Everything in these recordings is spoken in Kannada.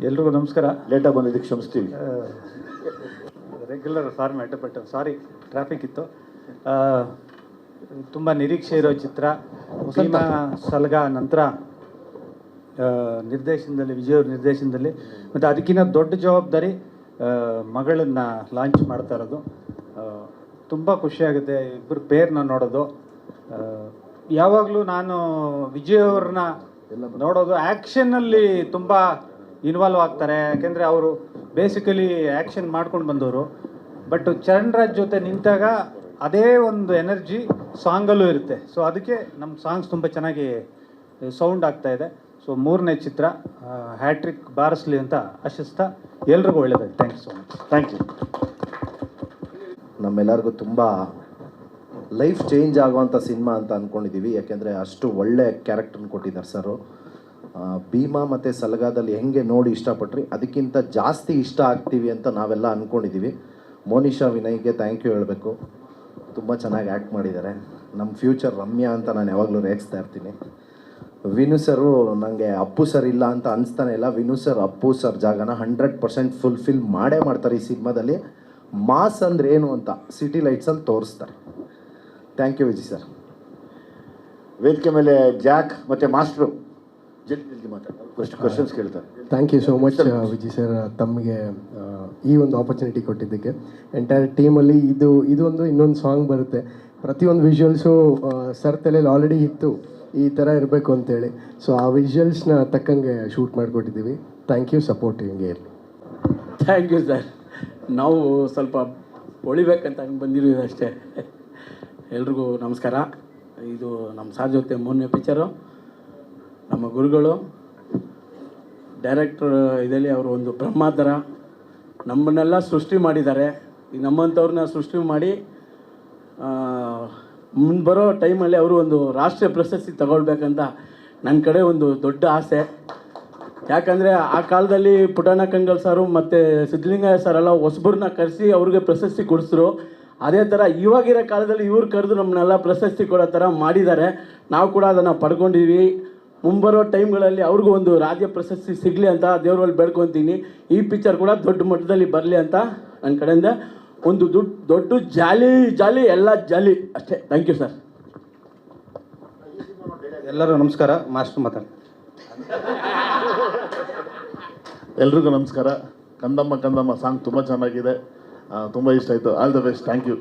ಎಲ್ರಿಗೂ ನಮಸ್ಕಾರ. ಲೇಟಾಗಿ ಬಂದಿದ್ದಕ್ಕೆ ಕ್ಷಮಿಸ್ತೀವಿ. Regular format, but sorry traffic ಇತ್ತು. ತುಂಬ ನಿರೀಕ್ಷೆ ಇರೋ ಚಿತ್ರ. ಭೀಮಾ ಸಲಗಾ ನಂತರ ನಿರ್ದೇಶನದಲ್ಲಿ, ವಿಜಯವ್ರ ನಿರ್ದೇಶನದಲ್ಲಿ, ಮತ್ತು ಅದಕ್ಕಿಂತ ದೊಡ್ಡ ಜವಾಬ್ದಾರಿ ಮಗಳನ್ನು ಲಾಂಚ್ ಮಾಡ್ತಾ ಇರೋದು. ತುಂಬ ಖುಷಿಯಾಗುತ್ತೆ ಇಬ್ಬರು ಪೇರ್ನ ನೋಡೋದು. ಯಾವಾಗಲೂ ನಾನು ವಿಜಯವ್ರನ್ನ ನೋಡೋದು ಆ್ಯಕ್ಷನ್ನಲ್ಲಿ ತುಂಬ ಇನ್ವಾಲ್ವ್ ಆಗ್ತಾರೆ, ಯಾಕೆಂದರೆ ಅವರು ಬೇಸಿಕಲಿ ಆ್ಯಕ್ಷನ್ ಮಾಡ್ಕೊಂಡು ಬಂದವರು. ಬಟ್ ಚರಣ್ ರಾಜ್ ಜೊತೆ ನಿಂತಾಗ ಅದೇ ಒಂದು ಎನರ್ಜಿ ಸಾಂಗಲ್ಲೂ ಇರುತ್ತೆ. ಸೊ ಅದಕ್ಕೆ ನಮ್ಮ ಸಾಂಗ್ಸ್ ತುಂಬ ಚೆನ್ನಾಗಿ ಸೌಂಡ್ ಆಗ್ತಾ ಇದೆ. ಸೊ 3ನೇ ಚಿತ್ರ ಹ್ಯಾಟ್ರಿಕ್ ಬಾರಿಸ್ಲಿ ಅಂತ ಆಶಿಸ್ತಾ ಎಲ್ರಿಗೂ ಒಳ್ಳೆಯದಾಗಿ. Thank you so much. Thank you. ನಮ್ಮೆಲ್ಲರಿಗೂ ತುಂಬ ಲೈಫ್ ಚೇಂಜ್ ಆಗುವಂಥ ಸಿನಿಮಾ ಅಂತ ಅಂದ್ಕೊಂಡಿದ್ದೀವಿ, ಯಾಕೆಂದರೆ ಅಷ್ಟು ಒಳ್ಳೆ ಕ್ಯಾರೆಕ್ಟರ್ನ ಕೊಟ್ಟಿದ್ದಾರೆ ಸರು. ಭೀಮಾ ಮತ್ತು ಸಲಗಾದಲ್ಲಿ ಹೆಂಗೆ ನೋಡಿ ಇಷ್ಟಪಟ್ರಿ ಅದಕ್ಕಿಂತ ಜಾಸ್ತಿ ಇಷ್ಟ ಆಗ್ತೀವಿ ಅಂತ ನಾವೆಲ್ಲ ಅಂದ್ಕೊಂಡಿದ್ದೀವಿ. ಮೋನಿಶಾ ವಿನಯ್ಗೆ ಥ್ಯಾಂಕ್ ಯು ಹೇಳಬೇಕು, ತುಂಬ ಚೆನ್ನಾಗಿ ಆ್ಯಕ್ಟ್ ಮಾಡಿದ್ದಾರೆ. ನಮ್ಮ ಫ್ಯೂಚರ್ ರಮ್ಯಾ ಅಂತ ನಾನು ಯಾವಾಗಲೂ ರೇಗಿಸ್ತಾ ಇರ್ತೀನಿ. ವಿನು ಸರು ನನಗೆ ಅಪ್ಪು ಸರ್ ಇಲ್ಲ ಅಂತ ಅನಿಸ್ತಾನೆ ಇಲ್ಲ. ವಿನು ಸರ್ ಅಪ್ಪು ಸರ್ ಜಾಗನ 100% ಫುಲ್ಫಿಲ್ ಮಾಡೇ ಮಾಡ್ತಾರೆ ಈ ಸಿನಿಮಾದಲ್ಲಿ. ಮಾಸ್ ಅಂದ್ರೆ ಏನು ಅಂತ ಸಿಟಿ ಲೈಟ್ಸಲ್ಲಿ ತೋರಿಸ್ತಾರೆ. Thank you Vijay sir. ವೇದಿಕೆ ಮೇಲೆ ಜಾಕ್ ಮತ್ತು ಮಾಸ್ಟ್ರು ಜಲ್ದಿ ಮಾತಾಡ್ತಾರೆ, ಕ್ವಶನ್ಸ್ ಕೇಳ್ತಾರೆ. Thank you so much Vijay sir, ತಮಗೆ ಈ ಒಂದು ಆಪರ್ಚುನಿಟಿ ಕೊಟ್ಟಿದ್ದಕ್ಕೆ. ಎಂಟೈರ್ ಟೀಮಲ್ಲಿ ಇದೊಂದು ಇನ್ನೊಂದು ಸಾಂಗ್ ಬರುತ್ತೆ. ಪ್ರತಿಯೊಂದು ವಿಜುವಲ್ಸು ಸರ್ ತಲೆಯಲ್ಲಿ ಆಲ್ರೆಡಿ ಇತ್ತು ಈ ಥರ ಇರಬೇಕು ಅಂತೇಳಿ. ಸೊ ಆ ವಿಜುವಲ್ಸ್ನ ತಕ್ಕಂಗೆ ಶೂಟ್ ಮಾಡಿಕೊಟ್ಟಿದ್ದೀವಿ. ಥ್ಯಾಂಕ್ ಯು, ಸಪೋರ್ಟ್ ಹಿಂಗೆ ಇರಲಿ. Thank you sir. ನಾವು ಸ್ವಲ್ಪ ಹೊಳಿಬೇಕಂತ ಹಂಗೆ ಬಂದಿರೋದು ಅಷ್ಟೇ. ಎಲ್ರಿಗೂ ನಮಸ್ಕಾರ. ಇದು ನಮ್ಮ ಸಾರ್ ಜೊತೆ 3ನೇ ಪಿಕ್ಚರು. ನಮ್ಮ ಗುರುಗಳು ಡೈರೆಕ್ಟ್ರ್ ಇದರಲ್ಲಿ ಅವರು ಒಂದು ಬ್ರಹ್ಮಾದರ ನಮ್ಮನ್ನೆಲ್ಲ ಸೃಷ್ಟಿ ಮಾಡಿದ್ದಾರೆ. ಈ ನಮ್ಮಂಥವ್ರನ್ನ ಸೃಷ್ಟಿ ಮಾಡಿ ಮುಂದೆ ಬರೋ ಟೈಮಲ್ಲಿ ಅವರು ಒಂದು ರಾಷ್ಟ್ರೀಯ ಪ್ರಶಸ್ತಿ ತಗೊಳ್ಬೇಕಂತ ನನ್ನ ಕಡೆ ಒಂದು ದೊಡ್ಡ ಆಸೆ. ಯಾಕಂದರೆ ಆ ಕಾಲದಲ್ಲಿ ಪುಟ್ಟಣ್ಣ ಕಂಗಲ್ ಸಾರು ಮತ್ತು ಸಿದ್ಧಲಿಂಗಯ್ಯ ಸರ್ ಎಲ್ಲ ಹೊಸಬ್ರನ್ನ ಕರೆಸಿ ಅವ್ರಿಗೆ ಪ್ರಶಸ್ತಿ ಕೊಡಿಸಿದ್ರು. ಅದೇ ಥರ ಇವಾಗಿರೋ ಕಾಲದಲ್ಲಿ ಇವ್ರು ಕರೆದು ನಮ್ಮನ್ನೆಲ್ಲ ಪ್ರಶಸ್ತಿ ಕೊಡೋ ಥರ ಮಾಡಿದ್ದಾರೆ. ನಾವು ಕೂಡ ಅದನ್ನು ಪಡ್ಕೊಂಡಿದ್ವಿ. ಮುಂಬರೋ ಟೈಮ್ಗಳಲ್ಲಿ ಅವ್ರಿಗೂ ಒಂದು ರಾಜ್ಯ ಪ್ರಶಸ್ತಿ ಸಿಗಲಿ ಅಂತ ದೇವ್ರಲ್ಲಿ ಬೇಡ್ಕೊತೀನಿ. ಈ ಪಿಕ್ಚರ್ ಕೂಡ ದೊಡ್ಡ ಮಟ್ಟದಲ್ಲಿ ಬರಲಿ ಅಂತ ನನ್ನ ಕಡೆಯಿಂದ ಒಂದು ದೊಡ್ಡ ಜಾಲಿ ಎಲ್ಲ ಜಾಲಿ ಅಷ್ಟೇ. Thank you sir. ಎಲ್ಲರೂ ನಮಸ್ಕಾರ. ಮಾಸ್ಟರ್ ಮಾತಾಡಿ. ಎಲ್ರಿಗೂ ನಮಸ್ಕಾರ. ಕಂದಮ್ಮ ಸಾಂಗ್ ತುಂಬ ಚೆನ್ನಾಗಿದೆ, ತುಂಬ ಇಷ್ಟ ಆಯಿತು. All the best. Thank you.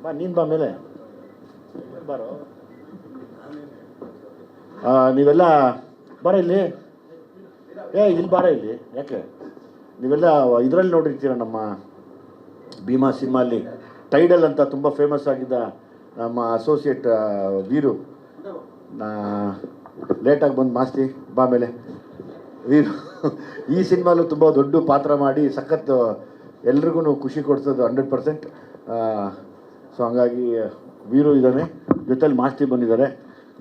ಬಾ, ನೀನು ಬಾ ಮೇಲೆ ಬಾರೋ. ನೀವೆಲ್ಲ ಬಾರ ಇಲ್ಲಿ. ಇಲ್ಲಿ ಬಾರ ಇಲ್ಲಿ. ಯಾಕೆ ನೀವೆಲ್ಲ ಇದರಲ್ಲಿ ನೋಡಿರ್ತೀರ, ನಮ್ಮ ಭೀಮಾ ಸಿನಿಮಾಲ್ಲಿ ಟೈಡಲ್ ಅಂತ ತುಂಬ ಫೇಮಸ್ ಆಗಿದ್ದ ನಮ್ಮ ಅಸೋಸಿಯೇಟ್ ವೀರು ಲೇಟಾಗಿ ಬಂದು ಮಾಸ್ತಿ ಬಾ ಮೇಲೆ. ವೀರು ಈ ಸಿನಿಮಾಲು ತುಂಬ ದೊಡ್ಡ ಪಾತ್ರ ಮಾಡಿ ಸಖತ್ ಎಲ್ರಿಗೂ ಖುಷಿ ಕೊಡ್ಸೋದು 100%. ಸೊ ಹಂಗಾಗಿ ವೀರು ಇದ್ದಾನೆ, ಜೊತೆಲಿ ಮಾಸ್ತಿ ಬಂದಿದ್ದಾರೆ.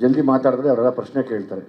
ಜಲ್ದಿ ಮಾತಾಡಿದ್ರೆ ಅವರೆಲ್ಲ ಪ್ರಶ್ನೆ ಕೇಳ್ತಾರೆ.